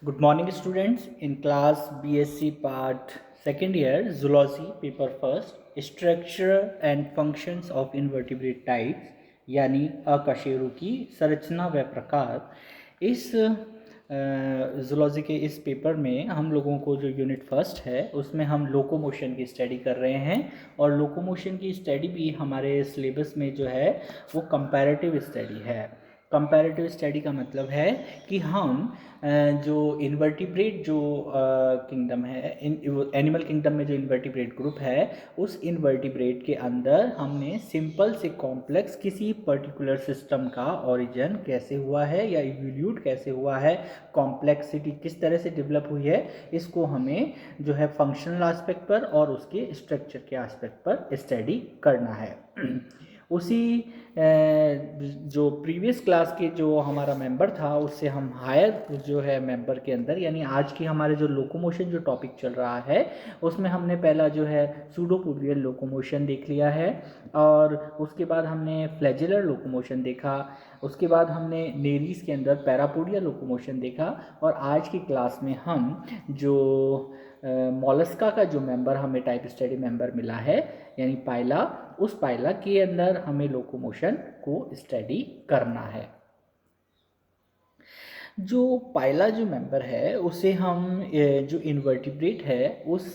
Good morning, students. In class BSc Part Second Year Zoology Paper First, Structure and Functions of Invertebrate Types यानी अकशेरुकी की संरचना व प्रकार। इस जूलॉजी के इस पेपर में हम लोगों को जो यूनिट फर्स्ट है उसमें हम लोकोमोशन की स्टडी कर रहे हैं। और लोकोमोशन की स्टडी भी हमारे सिलेबस में जो है वो कंपैरेटिव स्टडी है। कंपैरेटिव स्टडी का मतलब है कि हम जो इन्वर्टिब्रेट जो किंगडम है, एनिमल किंगडम में जो इन्वर्टिब्रेट ग्रुप है, उस इन्वर्टिब्रेट के अंदर हमने सिंपल से कॉम्प्लेक्स किसी पर्टिकुलर सिस्टम का ओरिजिन कैसे हुआ है या इवोल्यूट कैसे हुआ है, कॉम्प्लेक्सिटी किस तरह से डेवलप हुई है, इसको हमें जो है फंक्शनल एस्पेक्ट पर और उसके स्ट्रक्चर के एस्पेक्ट पर स्टडी करना है। उसी जो प्रीवियस क्लास के जो हमारा मेंबर था उससे हम हायर जो है मेंबर के अंदर यानी आज की हमारे जो लोकोमोशन जो टॉपिक चल रहा है उसमें हमने पहला जो है सूडोपोडियल लोकोमोशन देख लिया है। और उसके बाद हमने फ्लैजेलर लोकोमोशन देखा। उसके बाद हमने नेरीज के अंदर पैरापोडियल लोकोमोशन देखा। और आज की क्लास में हम जो मॉलस्का का जो मेंबर हमें टाइप स्टडी मेंबर मिला है यानी पाइला, उस पाइला के अंदर हमें लोकोमोशन को स्टडी करना है। जो पाइला जो मेंबर है उसे हम जो इन्वर्टिब्रेट है उस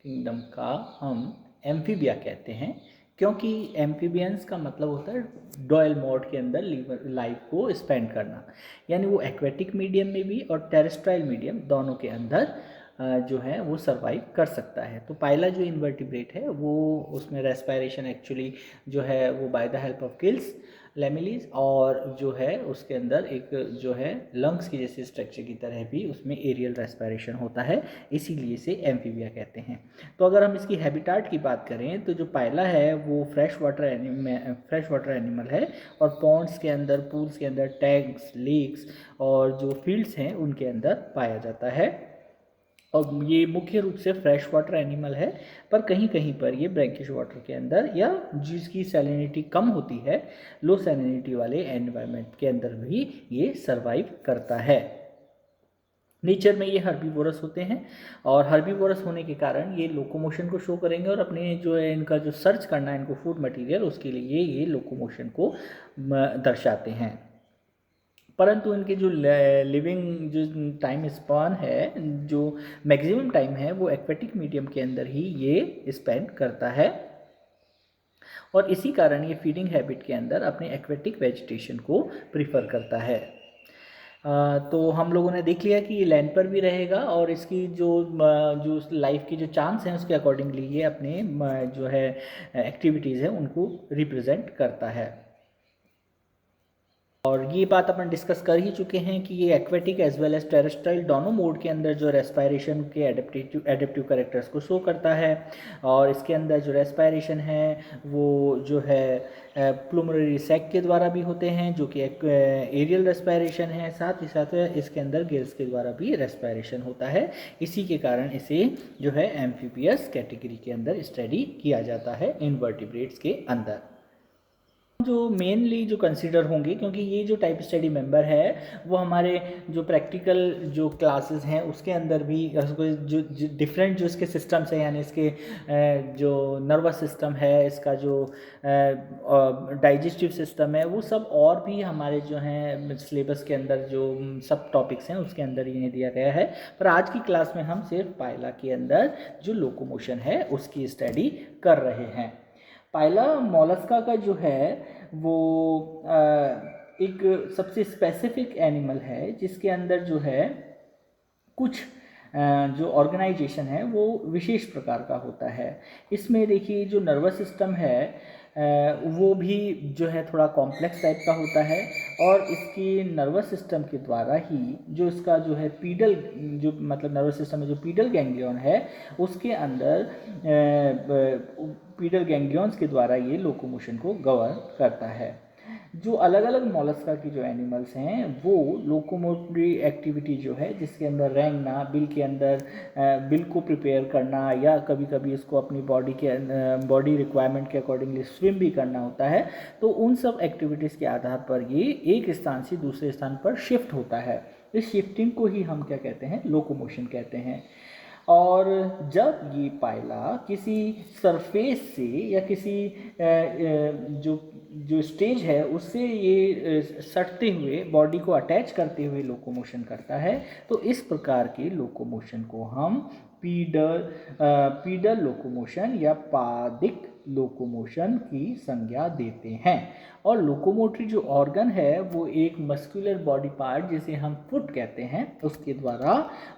किंगडम का हम एम्फीबिया कहते हैं, क्योंकि एम्फीबियंस का मतलब होता है डॉयल मोड के अंदर लाइफ को स्पेंड करना, यानी वो एक्वेटिक मीडियम में भी और टेरेस्ट्राइल मीडियम दोनों के अंदर जो है वो सरवाइव कर सकता है। तो पाइला जो इन्वर्टिब्रेट है वो उसमें रेस्पायरेशन एक्चुअली जो है वो by the help of gills, lamellae, और जो है उसके अंदर एक जो है लंग्स की जैसे स्ट्रक्चर की तरह भी उसमें एरियल रेस्पायरेशन होता है, इसीलिए इसे एम्फीबिया कहते हैं। तो अगर हम इसकी हैबिटाट की बात करें तो जो पाइला है वो फ्रेश वाटर एनिमल है और पॉन्ड्स के अंदर, पूल्स के अंदर, टैंक्स, लेक्स और जो फील्ड्स हैं उनके अंदर पाया जाता है। और ये मुख्य रूप से फ्रेश वाटर एनिमल है, पर कहीं कहीं पर ये ब्रैकिश वाटर के अंदर या जिसकी सैलिनिटी कम होती है, लो सैलिनिटी वाले एनवायरनमेंट के अंदर भी ये सरवाइव करता है। नेचर में ये हर्बीवोरस होते हैं और हर्बीवोरस होने के कारण ये लोकोमोशन को शो करेंगे और अपने जो है इनका जो सर्च करना है इनको फूड मटेरियल, उसके लिए ये लोकोमोशन को दर्शाते हैं। परंतु इनके जो लिविंग जो टाइम स्पान है, जो मैक्सिमम टाइम है, वो एक्वेटिक मीडियम के अंदर ही ये स्पेंड करता है और इसी कारण ये फीडिंग हैबिट के अंदर अपने एक्वेटिक वेजिटेशन को प्रीफर करता है। तो हम लोगों ने देख लिया कि ये लैंड पर भी रहेगा और इसकी जो लाइफ की जो चांस हैं उसके अकॉर्डिंगली ये अपने जो है एक्टिविटीज़ हैं उनको रिप्रेजेंट करता है। और ये बात अपन डिस्कस कर ही चुके हैं कि ये aquatic as well as terrestrial दोनों मोड के अंदर जो रेस्पायरेशन के एडेप्टिव कैरेक्टर्स को शो करता है। और इसके अंदर जो रेस्पायरेशन है वो जो है प्लुमनरी सैक के द्वारा भी होते हैं, जो कि एक एरियल रेस्पायरेशन है। साथ ही साथ इसके अंदर गिल्स के द्वारा भी रेस्पायरेशन होता है। इसी के कारण इसे जो है एम्फीबियस कैटेगरी के अंदर स्टडी किया जाता है इनवर्टिब्रेट्स के अंदर। जो मेनली जो कंसीडर होंगे, क्योंकि ये जो टाइप स्टडी मेंबर है वो हमारे जो प्रैक्टिकल जो क्लासेस हैं उसके अंदर भी जो डिफरेंट जो इसके सिस्टम्स हैं, यानी इसके जो नर्वस सिस्टम है, इसका जो डाइजेस्टिव सिस्टम है, वो सब और भी हमारे जो हैं सिलेबस के अंदर जो सब टॉपिक्स हैं उसके अंदर इन्हें दिया गया है। पर आज की क्लास में हम सिर्फ पाइला के अंदर जो लोकोमोशन है उसकी स्टडी कर रहे हैं। पाइला मोलस्का का जो है वो एक सबसे स्पेसिफिक एनिमल है जिसके अंदर जो है कुछ जो ऑर्गेनाइजेशन है वो विशेष प्रकार का होता है। इसमें देखिए जो नर्वस सिस्टम है वो भी जो है थोड़ा कॉम्प्लेक्स टाइप का होता है और इसकी नर्वस सिस्टम के द्वारा ही जो इसका जो है पीडल जो मतलब नर्वस सिस्टम में जो पीडल गैंग्लियन है उसके अंदर पीडल गैंग्लियंस के द्वारा ये लोकोमोशन को गवर्न करता है। जो अलग अलग मॉलस्का की जो एनिमल्स हैं वो लोकोमोटरी एक्टिविटी जो है जिसके अंदर रेंगना, बिल के अंदर बिल को प्रिपेयर करना या कभी कभी इसको अपनी बॉडी रिक्वायरमेंट के अकॉर्डिंगली स्विम भी करना होता है, तो उन सब एक्टिविटीज़ के आधार पर ये एक स्थान से दूसरे स्थान पर शिफ्ट होता है। इस शिफ्टिंग को ही हम क्या कहते हैं, लोकोमोशन कहते हैं। और जब ये पाइला किसी सरफेस से या किसी जो जो स्टेज है उससे ये सटते हुए बॉडी को अटैच करते हुए लोकोमोशन करता है, तो इस प्रकार के लोकोमोशन को हम पीडल लोकोमोशन या पादिक लोकोमोशन की संज्ञा देते हैं। और लोकोमोटरी जो ऑर्गन है वो एक मस्कुलर बॉडी पार्ट जिसे हम फुट कहते हैं उसके द्वारा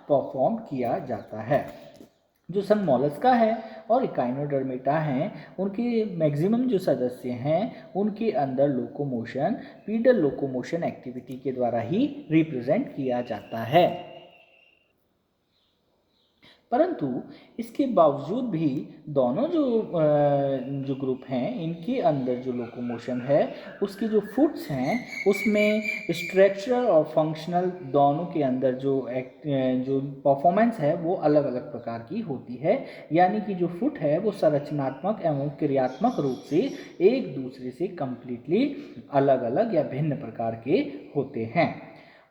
परफॉर्म किया जाता है। जो सन मॉलस्का है और इकाइनोडर्मेटा हैं उनके मैक्सिमम जो सदस्य हैं उनके अंदर लोकोमोशन पीडल लोकोमोशन एक्टिविटी के द्वारा ही रिप्रेजेंट किया जाता है। परंतु इसके बावजूद भी दोनों जो ग्रुप हैं इनके अंदर जो लोकोमोशन है उसकी जो फुट्स हैं उसमें स्ट्रक्चरल और फंक्शनल दोनों के अंदर जो परफॉर्मेंस है वो अलग अलग प्रकार की होती है। यानी कि जो फुट है वो संरचनात्मक एवं क्रियात्मक रूप से एक दूसरे से कंप्लीटली अलग अलग या भिन्न प्रकार के होते हैं।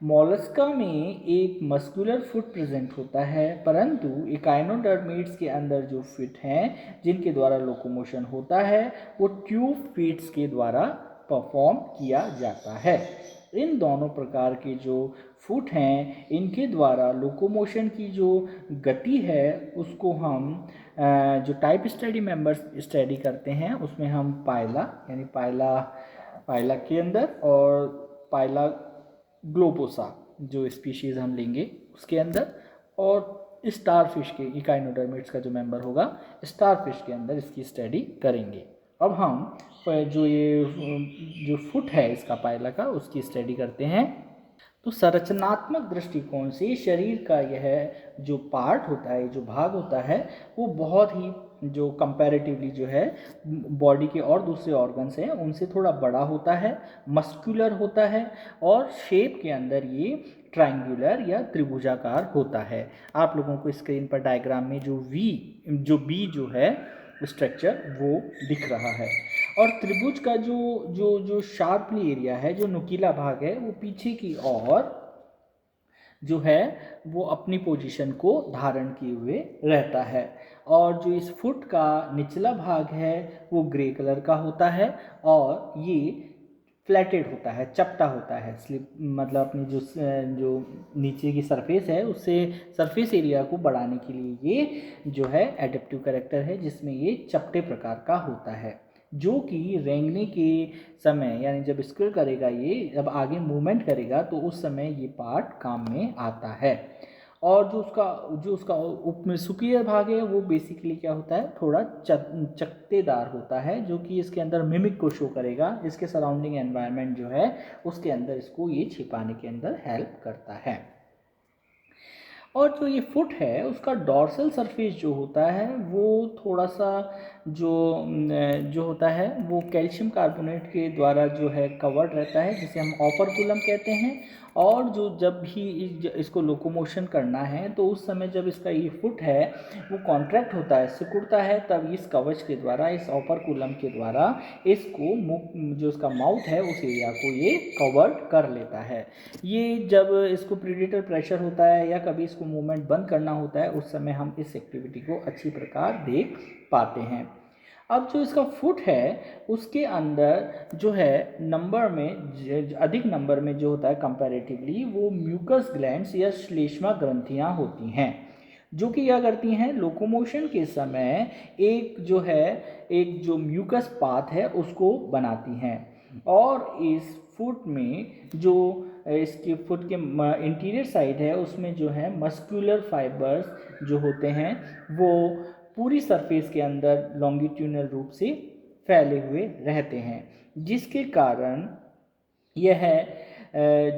मॉलस्का में एक मस्कुलर फुट प्रेजेंट होता है, परंतु इकाइनोडर्मेट्स के अंदर जो फीट हैं जिनके द्वारा लोकोमोशन होता है वो ट्यूब फीट्स के द्वारा परफॉर्म किया जाता है। इन दोनों प्रकार के जो फुट हैं इनके द्वारा लोकोमोशन की जो गति है उसको हम जो टाइप स्टडी मेंबर्स स्टडी करते हैं उसमें हम पाइला यानी पाइला के अंदर और पाइला ग्लोबोसा जो स्पीशीज़ हम लेंगे उसके अंदर और स्टारफिश के इकाइनोडर्मेट्स का जो मेंबर होगा स्टारफिश के अंदर इसकी स्टडी करेंगे। अब हम जो फुट है इसका पाइला का उसकी स्टडी करते हैं। तो संरचनात्मक दृष्टिकोण से शरीर का यह जो पार्ट होता है जो भाग होता है वो बहुत ही जो कंपैरेटिवली जो है बॉडी के और दूसरे ऑर्गन्स हैं उनसे थोड़ा बड़ा होता है, मस्कुलर होता है और शेप के अंदर ये ट्रायंगुलर या त्रिभुजाकार होता है। आप लोगों को स्क्रीन पर डायग्राम में जो बी जो है स्ट्रक्चर वो दिख रहा है। और त्रिभुज का जो शार्पली एरिया है जो नुकीला भाग है वो पीछे की ओर जो है वो अपनी पोजीशन को धारण किए हुए रहता है। और जो इस फुट का निचला भाग है वो ग्रे कलर का होता है और ये फ्लैटेड होता है, चपटा होता है, स्लिप मतलब अपनी जो नीचे की सरफेस है उससे सरफेस एरिया को बढ़ाने के लिए ये जो है एडेप्टिव कैरेक्टर है जिसमें ये चपटे प्रकार का होता है जो कि रेंगने के समय यानी जब स्क्विर करेगा ये जब आगे मूवमेंट करेगा तो उस समय ये पार्ट काम में आता है। और जो उसका सुपीरियर भाग है वो बेसिकली क्या होता है थोड़ा चकत्तेदार होता है जो कि इसके अंदर मिमिक को शो करेगा, इसके सराउंडिंग एनवायरनमेंट जो है उसके अंदर इसको ये छिपाने के अंदर हेल्प करता है। और जो ये फुट है उसका डॉर्सल सरफेस जो होता है वो थोड़ा सा जो होता है वो कैल्शियम कार्बोनेट के द्वारा जो है कवर्ड रहता है जिसे हम ऑपरकुलम कहते हैं। और जब भी इसको लोकोमोशन करना है तो उस समय जब इसका ये फुट है वो कॉन्ट्रैक्ट होता है, सिकुड़ता है, तब इस कवच के द्वारा इस ऑपरकुलम के द्वारा इसको जो इसका माउथ है उस एरिया को ये कवर्ड कर लेता है। ये जब इसको प्रीडेटर प्रेशर होता है या कभी इसको मूवमेंट बंद करना होता है उस समय हम इस एक्टिविटी को अच्छी प्रकार देख पाते हैं। अब जो इसका फुट है उसके अंदर जो है अधिक नंबर में जो होता है कंपैरेटिवली वो म्यूकस ग्लैंड्स या श्लेष्मा ग्रंथियां होती हैं जो कि क्या करती हैं लोकोमोशन के समय एक जो म्यूकस पाथ है उसको बनाती हैं। और इस फुट में जो इसके फुट के इंटीरियर साइड है उसमें जो है मस्कुलर फाइबर्स जो होते हैं वो पूरी सरफेस के अंदर लॉन्गिट्यूडनल रूप से फैले हुए रहते हैं जिसके कारण यह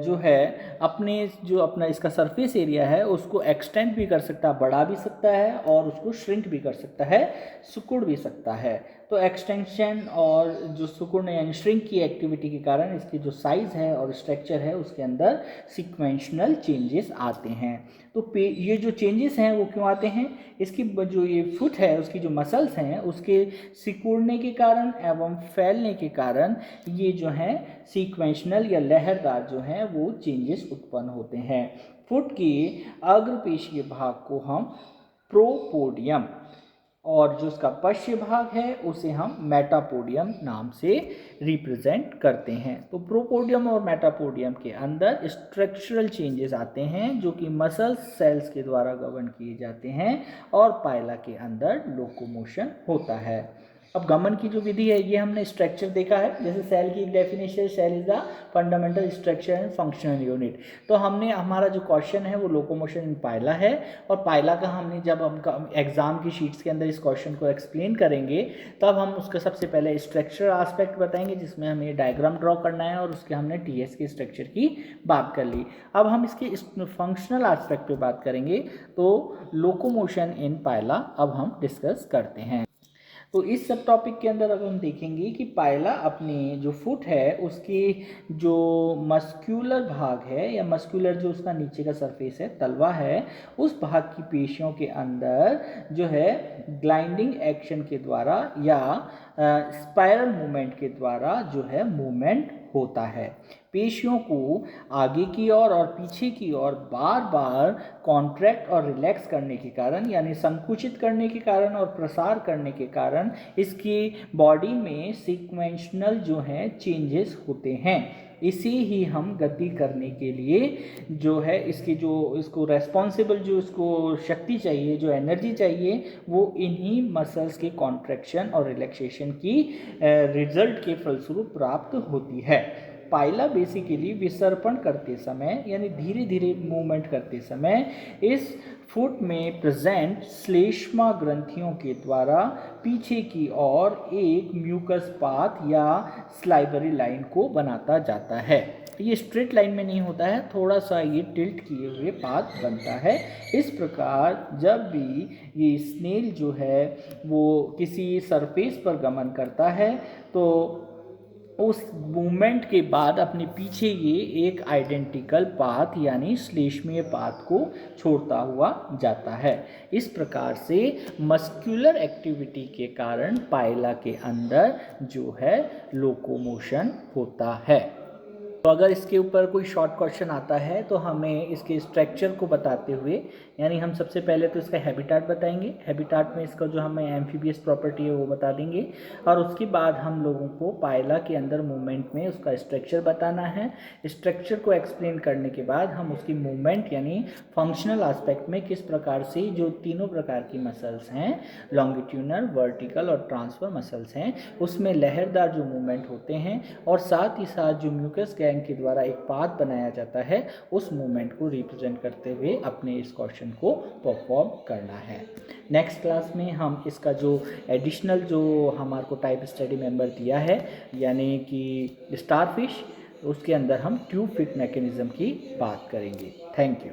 जो है अपना इसका सरफेस एरिया है उसको एक्सटेंड भी कर सकता है, बढ़ा भी सकता है और उसको श्रिंक भी कर सकता है, सिकुड़ भी सकता है। तो एक्सटेंशन और जो सिकुड़न यानी श्रिंक की एक्टिविटी के कारण इसकी जो साइज़ है और स्ट्रक्चर है उसके अंदर सीक्वेंशनल चेंजेस आते हैं। तो ये जो चेंजेस हैं वो क्यों आते हैं? इसकी जो ये फुट है उसकी जो मसल्स हैं उसके सिकुड़ने के कारण एवं फैलने के कारण ये जो है सीक्वेंशनल या लहरदार जो हैं वो चेंजेस उत्पन्न होते हैं। फुट के अग्रपेशीय भाग को हम प्रोपोडियम और जो उसका पश्च भाग है उसे हम मेटापोडियम नाम से रिप्रेजेंट करते हैं। तो प्रोपोडियम और मेटापोडियम के अंदर स्ट्रक्चरल चेंजेस आते हैं जो कि मसल सेल्स के द्वारा गवर्न किए जाते हैं और पाइला के अंदर लोकोमोशन होता है। अब गमन की जो विधि है ये हमने स्ट्रक्चर देखा है, जैसे सेल की definition, cell is the fundamental structure and functional unit. तो हमने हमारा जो क्वेश्चन है वो लोकोमोशन इन पाइला है, और पाइला का हमने जब हम एग्जाम की शीट्स के अंदर इस क्वेश्चन को एक्सप्लेन करेंगे तब हम उसका सबसे पहले स्ट्रक्चर एस्पेक्ट बताएंगे जिसमें हमें डायग्राम ड्रॉ करना है, और उसके हमने टीएस के स्ट्रक्चर की बात कर ली। अब हम इसके फंक्शनल एस्पेक्ट पे बात करेंगे, तो लोकोमोशन इन पाइला अब हम डिस्कस करते हैं। तो इस सब टॉपिक के अंदर अब हम देखेंगे कि पाइला अपने जो फुट है उसकी जो मस्क्यूलर भाग है या मस्क्यूलर जो उसका नीचे का सरफेस है, तलवा है, उस भाग की पेशियों के अंदर जो है ग्लाइंडिंग एक्शन के द्वारा या स्पाइरल मूवमेंट के द्वारा जो है मूवमेंट होता है। पेशियों को आगे की ओर और पीछे की ओर बार बार कॉन्ट्रैक्ट और रिलैक्स करने के कारण यानी संकुचित करने के कारण और प्रसार करने के कारण इसकी बॉडी में सीक्वेंशनल जो है चेंजेस होते हैं। इसे ही हम गति करने के लिए जो है इसकी जो इसको रेस्पॉन्सिबल जो इसको शक्ति चाहिए, जो एनर्जी चाहिए, वो इन्हीं मसल्स के कॉन्ट्रैक्शन और रिलैक्सेशन की रिजल्ट के फलस्वरूप प्राप्त होती है। पाइला बेसिकली विसर्पण करते समय यानी धीरे धीरे मूवमेंट करते समय इस फुट में प्रेजेंट श्लेष्मा ग्रंथियों के द्वारा पीछे की ओर एक म्यूकस पाथ या स्लाइवरी लाइन को बनाता जाता है। ये स्ट्रेट लाइन में नहीं होता है, थोड़ा सा ये टिल्ट किए हुए पाथ बनता है। इस प्रकार जब भी ये स्नेल जो है वो किसी सरफेस पर गमन करता है तो उस मूवमेंट के बाद अपने पीछे ये एक आइडेंटिकल पाथ यानी श्लेष्मीय पाथ को छोड़ता हुआ जाता है। इस प्रकार से मस्कुलर एक्टिविटी के कारण पाइला के अंदर जो है लोकोमोशन होता है। तो अगर इसके ऊपर कोई शॉर्ट क्वेश्चन आता है तो हमें इसके स्ट्रक्चर को बताते हुए, यानी हम सबसे पहले तो इसका हैबिटाट बताएंगे, हैबिटाट में इसका जो हमें एम्फीबियस प्रॉपर्टी है वो बता देंगे, और उसके बाद हम लोगों को पाइला के अंदर मूवमेंट में उसका स्ट्रक्चर बताना है। स्ट्रक्चर को एक्सप्लेन करने के बाद हम उसकी मूवमेंट यानी फंक्शनल एस्पेक्ट में किस प्रकार से जो तीनों प्रकार की मसल्स हैं, लॉन्गिट्यूनल, वर्टिकल और ट्रांसफर मसल्स हैं, उसमें लहरदार जो मूवमेंट होते हैं, और साथ ही साथ जो म्यूकस के द्वारा एक पाथ बनाया जाता है, उस मूवमेंट को रिप्रेजेंट करते हुए अपने इस क्वेश्चन को परफॉर्म करना है। नेक्स्ट क्लास में हम इसका जो एडिशनल जो हमारे को टाइप स्टडी मेंबर दिया है यानी कि स्टारफिश, उसके अंदर हम ट्यूब फिट मैकेनिज्म की बात करेंगे। Thank you.